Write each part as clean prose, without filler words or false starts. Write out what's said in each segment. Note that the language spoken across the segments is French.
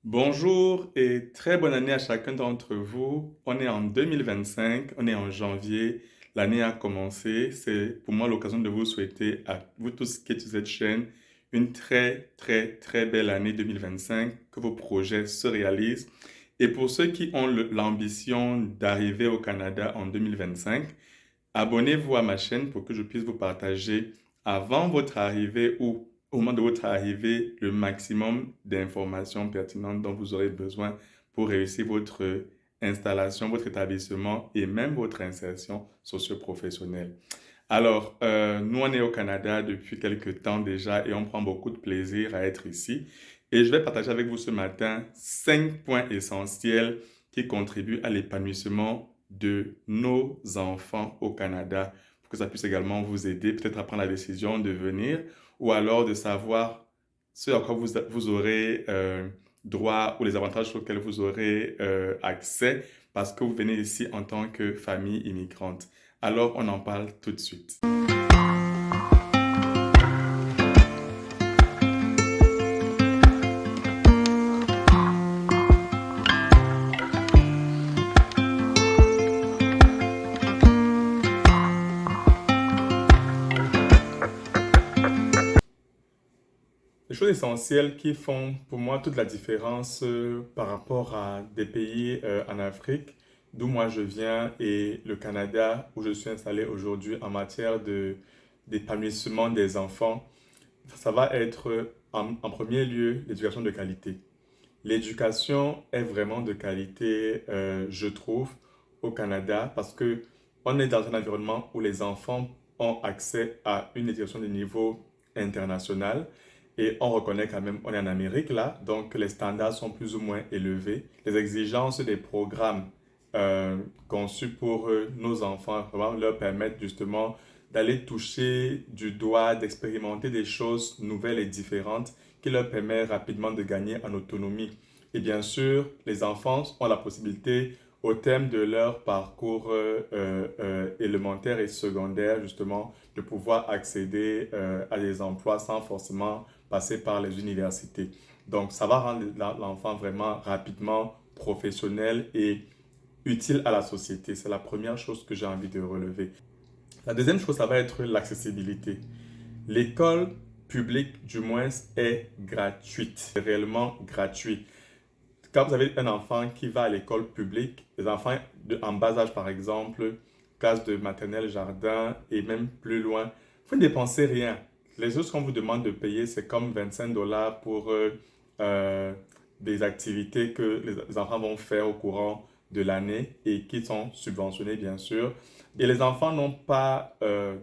Bonjour et très bonne année à chacun d'entre vous. On est en 2025, on est en janvier, l'année a commencé. C'est pour moi l'occasion de vous souhaiter à vous tous qui êtes sur cette chaîne une très belle année 2025, que vos projets se réalisent. Et pour ceux qui ont l'ambition d'arriver au Canada en 2025, abonnez-vous à ma chaîne pour que je puisse vous partager avant votre arrivée ou au moment de votre arrivée le maximum d'informations pertinentes dont vous aurez besoin pour réussir votre installation, votre établissement et même votre insertion socio-professionnelle. Alors, nous, on est au Canada depuis quelques temps déjà et on prend beaucoup de plaisir à être ici. Et je vais partager avec vous ce matin 5 points essentiels qui contribuent à l'épanouissement de nos enfants au Canada pour que ça puisse également vous aider peut-être à prendre la décision de venir ou alors de savoir ce à quoi vous aurez droit ou les avantages auxquels vous aurez accès parce que vous venez ici en tant que famille immigrante. Alors, on en parle tout de suite. Les choses essentielles qui font pour moi toute la différence par rapport à des pays en Afrique, d'où moi je viens, et le Canada, où je suis installé aujourd'hui en matière d'épanouissement des enfants, ça va être en premier lieu l'éducation de qualité. L'éducation est vraiment de qualité, je trouve, au Canada parce que on est dans un environnement où les enfants ont accès à une éducation de niveau international et on reconnaît quand même, on est en Amérique là, donc les standards sont plus ou moins élevés. Les exigences des programmes conçus pour nos enfants vraiment leur permettent justement d'aller toucher du doigt, d'expérimenter des choses nouvelles et différentes qui leur permet rapidement de gagner en autonomie. Et bien sûr, les enfants ont la possibilité, au terme de leur parcours élémentaire et secondaire, justement, de pouvoir accéder à des emplois sans forcément passer par les universités. Donc, ça va rendre l'enfant vraiment rapidement professionnel et utile à la société. C'est la première chose que j'ai envie de relever. La deuxième chose, ça va être l'accessibilité. L'école publique, du moins, est gratuite, c'est réellement gratuit. Quand vous avez un enfant qui va à l'école publique, les enfants en bas âge par exemple, classe de maternelle, jardin et même plus loin, vous ne dépensez rien. Les choses qu'on vous demande de payer, c'est comme 25 dollars pour euh, des activités que les enfants vont faire au courant de l'année et qui sont subventionnées bien sûr. Et les enfants n'ont pas,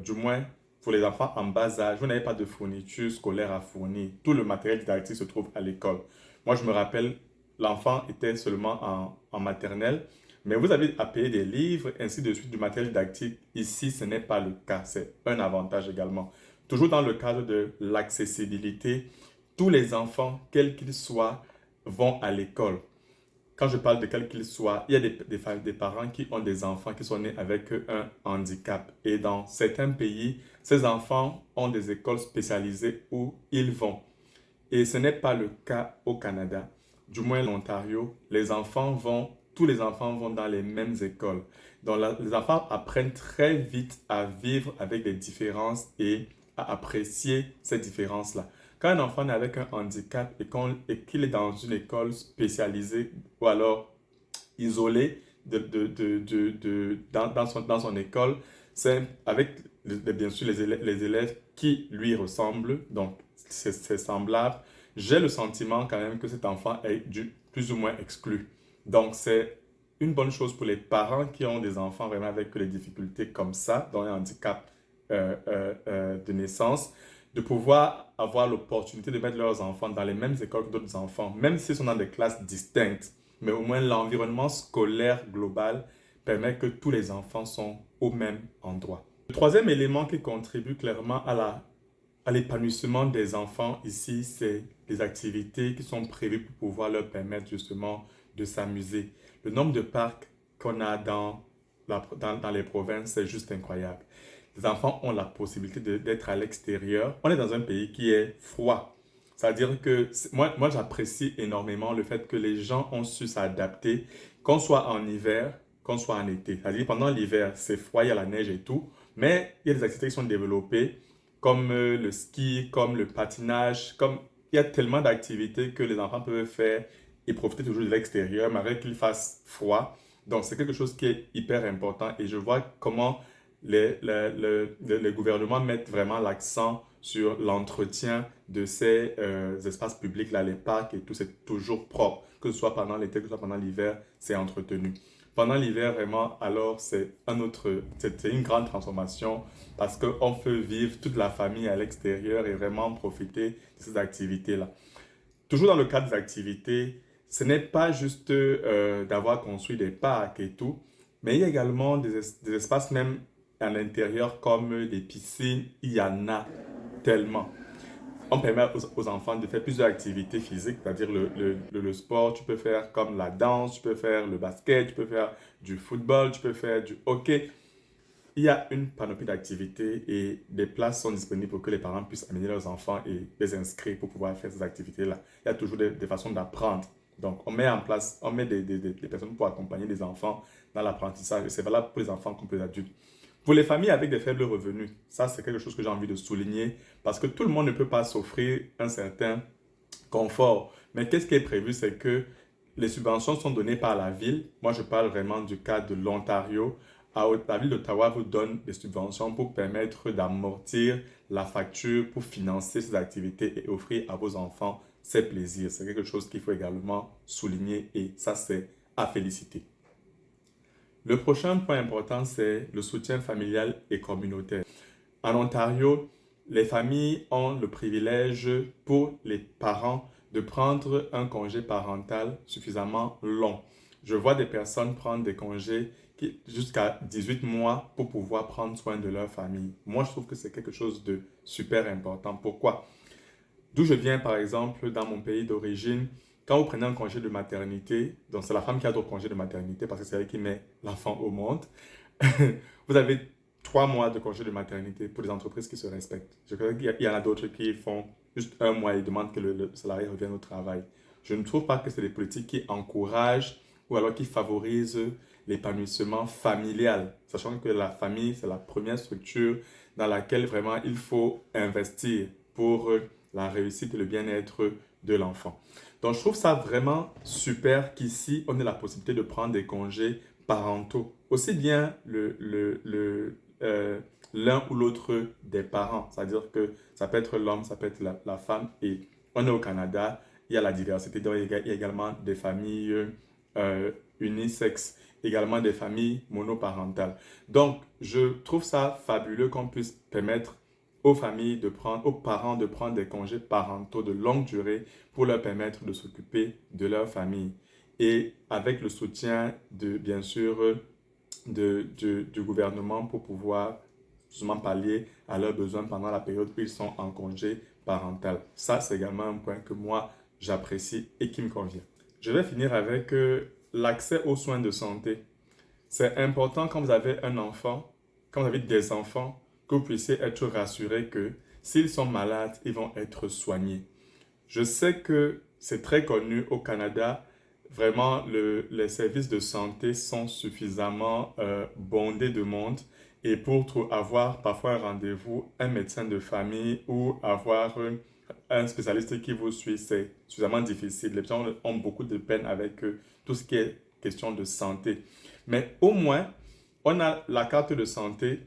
du moins pour les enfants en bas âge, vous n'avez pas de fourniture scolaire à fournir. Tout le matériel didactique se trouve à l'école. Moi, je me rappelle, l'enfant était seulement en maternelle, mais vous avez à payer des livres, ainsi de suite, du matériel didactique. Ici, ce n'est pas le cas. C'est un avantage également. Toujours dans le cadre de l'accessibilité, tous les enfants, quels qu'ils soient, vont à l'école. Quand je parle de quel qu'il soit, il y a des parents qui ont des enfants qui sont nés avec un handicap. Et dans certains pays, ces enfants ont des écoles spécialisées où ils vont. Et ce n'est pas le cas au Canada. Du moins, l'Ontario, tous les enfants vont dans les mêmes écoles. Donc, les enfants apprennent très vite à vivre avec des différences et à apprécier ces différences-là. Quand un enfant est avec un handicap et qu'il est dans une école spécialisée ou alors isolé dans son école, c'est avec bien sûr les élèves qui lui ressemblent, donc c'est semblable. J'ai le sentiment quand même que cet enfant est plus ou moins exclu. Donc c'est une bonne chose pour les parents qui ont des enfants vraiment avec des difficultés comme ça, dans un handicap de naissance, de pouvoir avoir l'opportunité de mettre leurs enfants dans les mêmes écoles que d'autres enfants, même s'ils sont dans des classes distinctes. Mais au moins l'environnement scolaire global permet que tous les enfants sont au même endroit. Le troisième élément qui contribue clairement à l'épanouissement des enfants ici, c'est les activités qui sont prévues pour pouvoir leur permettre justement de s'amuser. Le nombre de parcs qu'on a dans les provinces, c'est juste incroyable. Les enfants ont la possibilité d'être à l'extérieur. On est dans un pays qui est froid. C'est-à-dire que moi j'apprécie énormément le fait que les gens ont su s'adapter, qu'on soit en hiver, qu'on soit en été. C'est-à-dire pendant l'hiver, c'est froid, il y a la neige et tout, mais il y a des activités qui sont développées, comme le ski, comme le patinage, comme il y a tellement d'activités que les enfants peuvent faire et profiter toujours de l'extérieur, malgré qu'il fasse froid. Donc c'est quelque chose qui est hyper important et je vois comment les gouvernements mettent vraiment l'accent sur l'entretien de ces espaces publics, là, les parcs et tout, c'est toujours propre. Que ce soit pendant l'été, que ce soit pendant l'hiver, c'est entretenu. Pendant l'hiver, vraiment, alors c'est une grande transformation parce qu'on peut vivre toute la famille à l'extérieur et vraiment profiter de ces activités-là. Toujours dans le cadre des activités, ce n'est pas juste d'avoir construit des parcs et tout, mais il y a également des espaces même à l'intérieur comme des piscines. Il y en a tellement. On permet aux enfants de faire plusieurs activités physiques, c'est-à-dire le sport. Tu peux faire comme la danse, tu peux faire le basket, tu peux faire du football, tu peux faire du hockey. Il y a une panoplie d'activités et des places sont disponibles pour que les parents puissent amener leurs enfants et les inscrire pour pouvoir faire ces activités-là. Il y a toujours des façons d'apprendre. Donc, on met en place, on met des personnes pour accompagner les enfants dans l'apprentissage. Et c'est valable pour les enfants comme pour les adultes. Pour les familles avec des faibles revenus, ça c'est quelque chose que j'ai envie de souligner parce que tout le monde ne peut pas s'offrir un certain confort. Mais qu'est-ce qui est prévu, c'est que les subventions sont données par la ville. Moi, je parle vraiment du cas de l'Ontario. La ville d'Ottawa vous donne des subventions pour permettre d'amortir la facture, pour financer ces activités et offrir à vos enfants ces plaisirs. C'est quelque chose qu'il faut également souligner et ça, c'est à féliciter. Le prochain point important, c'est le soutien familial et communautaire. En Ontario, les familles ont le privilège pour les parents de prendre un congé parental suffisamment long. Je vois des personnes prendre des congés jusqu'à 18 mois pour pouvoir prendre soin de leur famille. Moi, je trouve que c'est quelque chose de super important. Pourquoi? D'où je viens, par exemple, dans mon pays d'origine, quand vous prenez un congé de maternité, donc c'est la femme qui a le congé de maternité parce que c'est elle qui met l'enfant au monde, vous avez 3 mois de congé de maternité pour les entreprises qui se respectent. Je crois qu'il y en a d'autres qui font juste un mois et demandent que le salarié revienne au travail. Je ne trouve pas que c'est des politiques qui encouragent ou alors qui favorisent l'épanouissement familial, sachant que la famille, c'est la première structure dans laquelle vraiment il faut investir pour la réussite et le bien-être de l'enfant. Donc, je trouve ça vraiment super qu'ici, on ait la possibilité de prendre des congés parentaux, aussi bien l'un ou l'autre des parents. C'est-à-dire que ça peut être l'homme, ça peut être la femme. Et on est au Canada, il y a la diversité. Donc, il y a également des familles unisexes, également des familles monoparentales. Donc, je trouve ça fabuleux qu'on puisse permettre aux parents de prendre des congés parentaux de longue durée pour leur permettre de s'occuper de leur famille. Et avec le soutien bien sûr, du gouvernement pour pouvoir justement pallier à leurs besoins pendant la période où ils sont en congé parental. Ça, c'est également un point que moi, j'apprécie et qui me convient. Je vais finir avec l'accès aux soins de santé. C'est important quand vous avez un enfant, quand vous avez des enfants, que vous puissiez être rassuré que s'ils sont malades, ils vont être soignés. Je sais que c'est très connu au Canada. Vraiment, les services de santé sont suffisamment bondés de monde. Et pour avoir parfois un rendez-vous, un médecin de famille ou avoir un spécialiste qui vous suit, c'est suffisamment difficile. Les gens ont beaucoup de peine avec tout ce qui est question de santé. Mais au moins, on a la carte de santé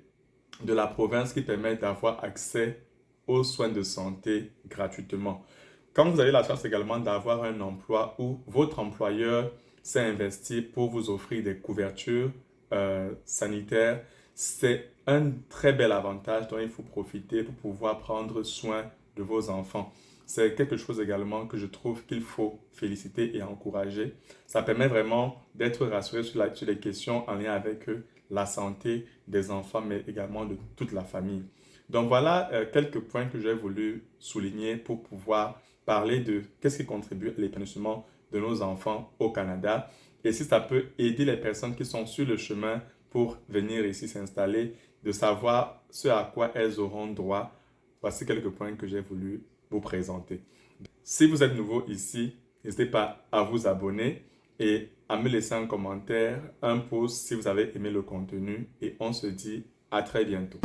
de la province qui permet d'avoir accès aux soins de santé gratuitement. Quand vous avez la chance également d'avoir un emploi où votre employeur s'est investi pour vous offrir des couvertures sanitaires, c'est un très bel avantage dont il faut profiter pour pouvoir prendre soin de vos enfants. C'est quelque chose également que je trouve qu'il faut féliciter et encourager. Ça permet vraiment d'être rassuré sur les questions en lien avec la santé des enfants, mais également de toute la famille. Donc voilà quelques points que j'ai voulu souligner pour pouvoir parler de qu'est-ce qui contribue à l'épanouissement de nos enfants au Canada et si ça peut aider les personnes qui sont sur le chemin pour venir ici s'installer, de savoir ce à quoi elles auront droit. Voici quelques points que j'ai voulu vous présenter. Si vous êtes nouveau ici, n'hésitez pas à vous abonner et à me laisser un commentaire, un pouce si vous avez aimé le contenu et on se dit à très bientôt.